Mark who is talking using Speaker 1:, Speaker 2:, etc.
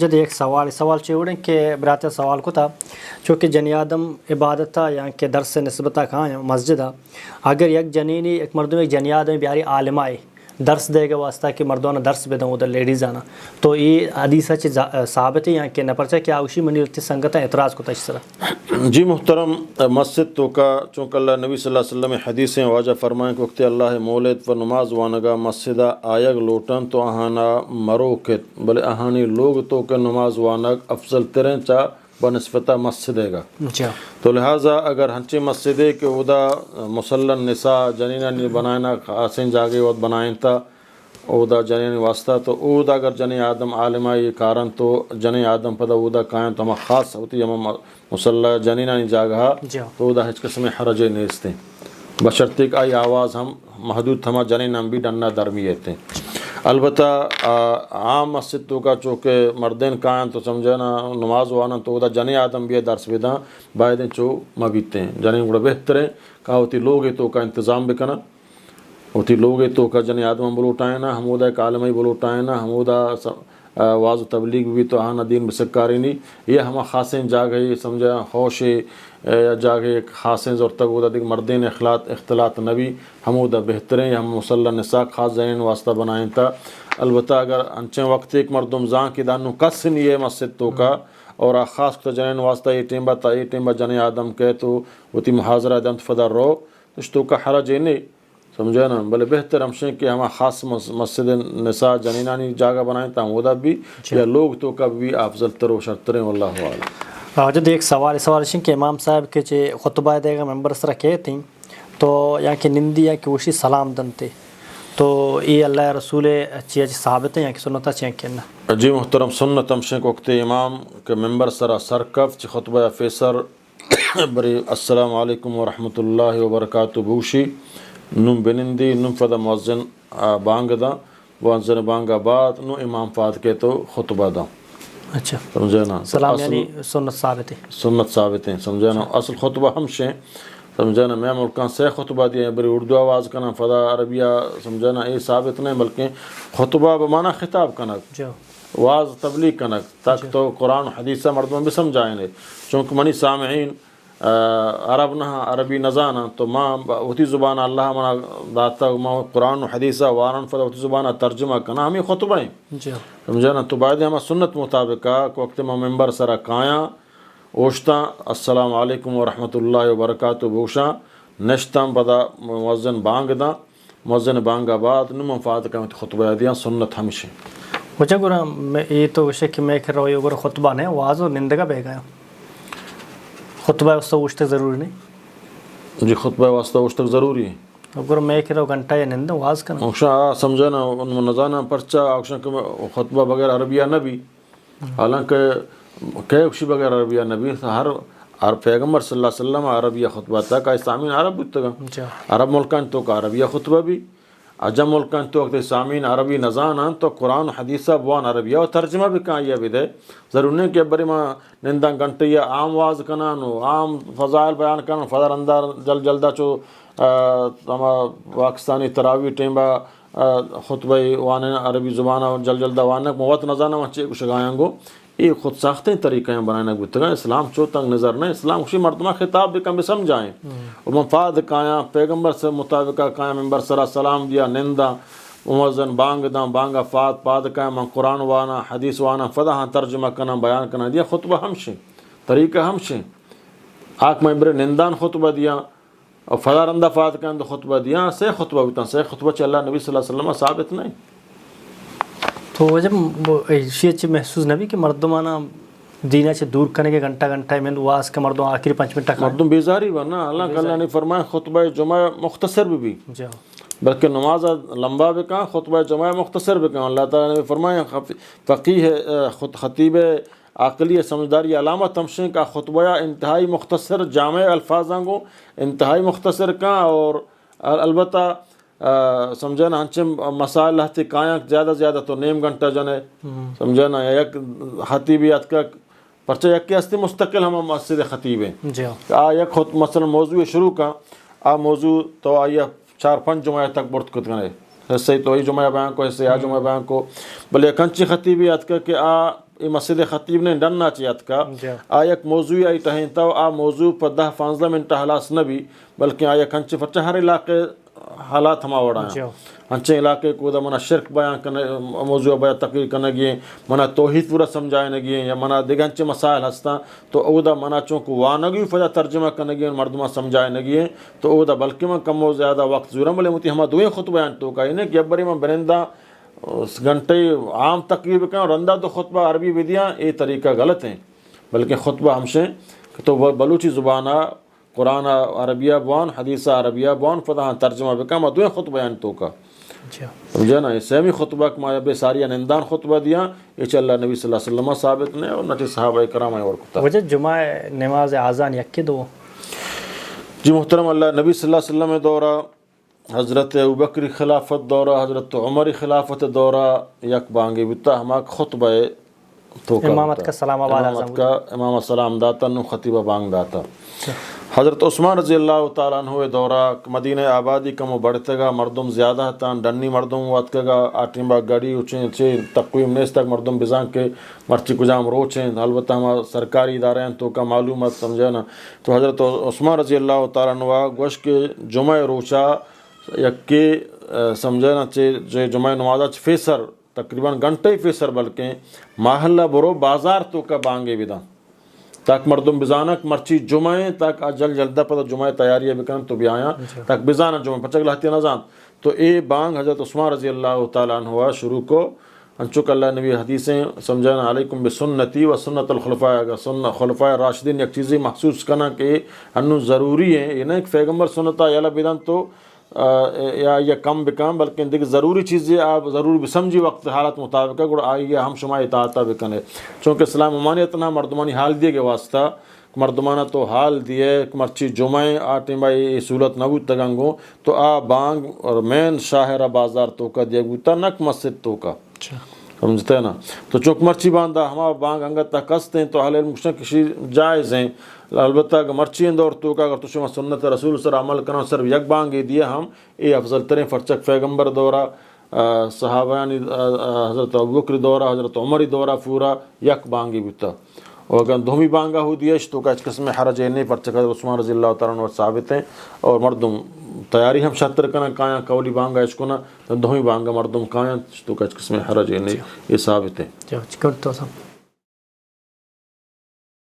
Speaker 1: جد ایک سوال چوڑیں کہ برات سوال کو تھا چونکہ جنی آدم عبادت تھا یا کہ درس سے نسبت کہاں ہے مسجد ہے اگر یک جنینی ایک مردوں ایک جنی آدم بیاری عالم آئے درس دے گا واسطہ کہ مردوں نے درس بے دوں ادھر لیڈیز آنا تو یہ حدیثہ چیز ثابت ہے یا کہ نپرچہ کیا اوشی منی ارتی سنگت ہے اعتراض کو تشسرہ.
Speaker 2: جی محترم مسجد تو کا چونکہ اللہ نبی صلی اللہ علیہ وسلم حدیثیں واجہ فرمائیں کہ وقت اللہ مولد و نماز وانگا مسجدہ آیگ لوٹن تو اہانا مرو کت بلے اہانی لوگ تو کہ نماز وانگ افضل ترین چاہ بنسبتہ مسجدے گا. تو لہٰذا اگر ہنچی مسجدے کہ ادا مسلن نساء جنینہ بنائنا خاصین جاگے وقت بنائیں تا اودا جنین واسطہ تو اودا اگر جنی آدم عالمہ یہ کارن تو جنی آدم پدا اودا قائم تو ہم خاص ہوتی ہے ہم مسلح جنینہ نہیں جاگہا تو اودا ہچ قسم حرجے نیستے بشرطے کہ آئی آواز ہم محدود تھما جنین ہم بھی ڈننا درمیتے. البتہ عام مسجد تو کا چونکہ مردین قائم تو سمجھے نا نماز وانا تو اودا جنی آدم بھی درس بیداں بائدیں چو مبیتے ہیں جنین گوڑا بہتر ہے کہا ہوتی لوگ تو کا انتظام بکنا ہوتی لوگ تو کا جنی آدم بلوٹائیں نا ہمودا ایک عالمی بلوٹائیں نا ہمودا واض و تبلیغ بھی تو آنا دین بسکاری نہیں یہ ہما خاصیں جاگئی سمجھا خوش یا جاگے خاصیں زور تک اودا دیکھ مردین اختلاط نبی ہمودا بہترین ہم مسلح نساء خاص جنین واسطہ بنائیں تا. البتہ اگر انچیں وقت ایک مردم زان کی دانو کس نہیں ہے مسجد تو کا اور خاص تو جنین واسطہ یہ ٹیمبا تا یہ ٹیمبا جنی آدم کے تو وہ تی محاضرہ دن فدر رو تو کا حرج نہیں سمجھے نا بلے بہتر ہمشیں کہ ہما خاص مسجد نساء جنینانی جاگہ بنائیں تا ہم بھی یا لوگ تو کا بھی افضل تر و شرطریں واللہ عالم.
Speaker 1: جد ایک سوال کہ امام صاحب کے چے خطبہ دے گا ممبر سرہ کہے تھیں تو یا کہ نندی یا کہ وشی سلام دنتے تو یہ اللہ رسول چیز ثابت ہیں یا کہ سنتا چیئے کہنا.
Speaker 2: جی محترم سنت ہمشیں کو وقت امام کے ممبر سرہ سرکف چی خطبہ فیسر بری السلام علیکم ورحمۃ اللہ وبرکاتہ بوشی نم بنندی نم فدا مؤذن بانگ دا مؤذن بانگ بعد نو امام فات کے تو خطبہ دا.
Speaker 1: اچھا
Speaker 2: سمجھے نا
Speaker 1: سلام یعنی سنت ثابت ہے
Speaker 2: سنت ثابت ہیں سمجھے نا اصل خطبہ ہمشیں سمجھے نا میں ملکان سے خطبہ دیا بری اردو آواز کنا فدا عربیہ سمجھے نا یہ ثابت نہیں بلکہ خطبہ بمانا خطاب کنک واز تبلیغ کنک تک تو قرآن حدیثہ مردوں بھی سمجھائیں گے چونکہ منی سامعین عرب نہ عربی نزانا تو ماں ہوتی زبان اللہ منا داتا ماں قرآن و حدیثہ وارن فدا ہوتی زبان ترجمہ کنا ہمیں خطبہ ہیں سمجھے نا تو بعد ہمیں سنت مطابقہ وقت میں ممبر سرا کایا اوشتا السلام علیکم ورحمۃ اللہ وبرکاتہ بوشا نشتم بدا مؤذن بانگ دا مؤذن بانگ بعد نم فات کا خطبہ دیا سنت ہمشہ
Speaker 1: وجہ گورا یہ تو وشے کہ میں کہہ رہا ہوں گورا خطبہ نہیں واز و نندگا بے گیا خطبہ واسطہ اوش تک ضروری نہیں.
Speaker 2: جی خطبہ واسطہ اوش تک ضروری ہے
Speaker 1: اگر میں کہہ رہا ہوں گھنٹہ یا نند واز کرنا
Speaker 2: اوشا سمجھا نا نزانہ پرچہ اوشا کہ خطبہ بغیر عربیہ نبی حالانکہ کئی اکشی بغیر عربیہ نبی ہر پیغمبر صلی اللہ علیہ وسلم عربیہ خطبہ تھا کہ اسلامین عرب بھی تھا عرب ملکان تو کا عربیہ خطبہ بھی عجم ملکان تو وقت اسلامین عربی نزانا تو قرآن حدیثہ بوان عربیہ اور ترجمہ بھی کہاں یہ بھی دے ضرور نہیں کہ بری ماں نندان گھنٹے یا عام واز کنانو عام فضائل بیان کنانو فضار اندار جلدہ چو پاکستانی تراوی ٹیمبا خطبہ وانا عربی زبانہ جلدہ وانک موت نزانا وچے کچھ گایاں گو یہ خود ساختیں طریقہ ہیں بنانا گتگا اسلام چو تنگ نظر نہیں اسلام خوشی مردمہ خطاب بھی کم سمجھائیں اور مفاد کایا پیغمبر سے مطابقہ کایا ممبر سرا سلام دیا نندا مؤذن بانگ دا بانگا فات پاد کایا من قرآن وانا حدیث وانا فدا ہاں ترجمہ کنا بیان کنا دیا خطبہ ہمشیں طریقہ ہمشیں آنکھ ممبر نندان خطبہ دیا اور فدا رندہ فات کایا تو خطبہ دیا سے خطبہ بیتا سے خطبہ چل اللہ نبی صلی اللہ علیہ وسلم ثابت نہیں.
Speaker 1: تو جب شیئر محسوس نبی کہ مردمانہ دینہ سے دور کرنے کے گھنٹہ میں واس کا مردوں آخری 5 منٹ تک
Speaker 2: مردم بیزاری ورنہ اللہ نے فرمایا خطبہ جمعہ مختصر بھی بلکہ نماز لمبا بھی کہاں خطبہ جمعہ مختصر بھی کہاں اللہ تعالیٰ نے فرمایا فقیہ خطیب عقلی سمجھداری علامت تمشیں کا خطبہ انتہائی مختصر جامع الفاظاں کو انتہائی مختصر کا اور البتہ سمجھنا ہنچے مسائل ہتی کائیں زیادہ تو نیم گھنٹہ جنے سمجھنا یک خطیبیت کا پرچہ یک کے ہستی مستقل ہم مسجد خطیب ہیں یک خود مثلا موضوع شروع کا موضوع تو آئیے 4-5 جمعہ تک برت کت گنے حصہ تو ہی جمعہ بیان کو حصہ جمعہ بیان کو بلے کنچی خطیبیت کا کہ یہ مسجد خطیب نے ڈننا چیت کا
Speaker 1: جی
Speaker 2: آیک موضوع آئی ٹہیں تو آ موضوع پر 10-15 منٹ حلاس نہ بھی بلکہ آیک ہنچے فرچہ ہر علاقے حالات ہما وڑا
Speaker 1: جی
Speaker 2: ہیں ہنچے علاقے کو دا منا شرک بیان کرنے موضوع بیان تقریر کرنے گئے منا توحید پورا سمجھائے گئے یا منا دیگہ ہنچے مسائل ہستا تو او دا منا چونکہ وانگی فجا ترجمہ کرنے گئے مردمہ سمجھائے گئے تو او دا بلکہ من کم و زیادہ وقت زورم بلے متی ہما دوئے خطبہ بیان تو کہا انہیں کہ ابری من برندہ گھنٹے عام تقریر کریں اور رندہ تو خطبہ عربی ودیاں یہ طریقہ غلط ہیں بلکہ خطبہ ہمشیں تو بلوچی زبانہ قرآن عربیہ بوان حدیثہ عربیہ بوان فضا ترجمہ بکم دوئے خطبہ بیان تو کا سمجھا نا یہ سیمی خطبہ کمایا بے ساریہ نندان خطبہ دیا یہ چل اللہ نبی صلی اللہ علیہ وسلم ثابت نے اور نٹی صحابہ کرام اور کتا
Speaker 1: وجہ جمعہ نماز آزان یک دو
Speaker 2: جی محترم اللہ نبی صلی اللہ علیہ وسلم دورہ حضرت ابوبکر خلافت دورہ حضرت عمر خلافت دورہ یک بانگی بتا ہماک خطبہ تو
Speaker 1: امامت کا سلام آباد
Speaker 2: امامت کا امام السلام داتا نو خطیبہ بانگ داتا حضرت عثمان رضی اللہ تعالیٰ عنہ دورہ مدینہ آبادی کم و بڑھتے گا مردم زیادہ تھا ڈنی مردم وات گا آٹیم با گاڑی اچھیں چھے تقویم نیس تک مردم بزان کے مرچی کجام روچیں البتہ ہم سرکاری ادارے ہیں تو کا معلومات سمجھے نا تو حضرت عثمان رضی اللہ تعالیٰ عنہ گوش کے جمعہ روچا یکی سمجھے نا چھے جمعہ نمازہ فیسر تقریباً گھنٹے فیسر بلکہ محلہ برو بازار تو کا بانگے بدان تاک مردم بزانک مرچی جمعہ تاک جل جلدہ پتہ جمعہ تیاریہ بکن تو بھی آیا تاک بزانہ جمعہ پچھک لہتی نظام تو اے بانگ حضرت عثمان رضی اللہ تعالیٰ عنہ شروع کو انچک اللہ نبی حدیثیں سمجھانا علیکم بسنتی و سنت الخلفاء خلفاء راشدین یک چیزیں محسوس کرنا کہ انو ضروری ہے یہ نہیں ایک پیغمبر سنتا یا بدن تو یا کم بکم بلکہ دیکھ ضروری چیزیں آپ ضرور بھی سمجھی وقت حالت مطابق ہے گوڑا آئیے ہم شما اطاعتہ بکنے چونکہ اسلام امانیت نہ مردمانی حال دیے گے واسطہ مردمانہ تو حال دیے مرچی جمعہ آٹیں بھائی سہولت نہ بود تگنگو تو آ بانگ اور مین شاہرہ بازار تو کا دیا گوتا نک مسجد تو کا سمجھتے ہیں نا تو چوک مرچی باندھا ہما بانگ انگت تک کستے ہیں تو حال علم کشی جائز ہیں البتہ اگر مرچی اندور تو کا اگر تو شما سنت رسول سر عمل کرنا صرف یک بانگی دیا ہم اے افضل ترین فرچک پیغمبر دورہ صحابیانی حضرت ابوبکر دورہ حضرت عمری دورہ پورا یک بانگی بیتا اور اگر دومی بانگا ہو دیش تو کا اس قسم حرج نہیں فرچک حضرت عثمان رضی اللہ تعالیٰ عنہ ثابت ہیں اور مردم تیاری ہم شطر کرنا کائیں قولی بانگا اس کو نا دومی بانگا مردم کائیں تو کا اس قسم حرج نہیں یہ ثابت ہے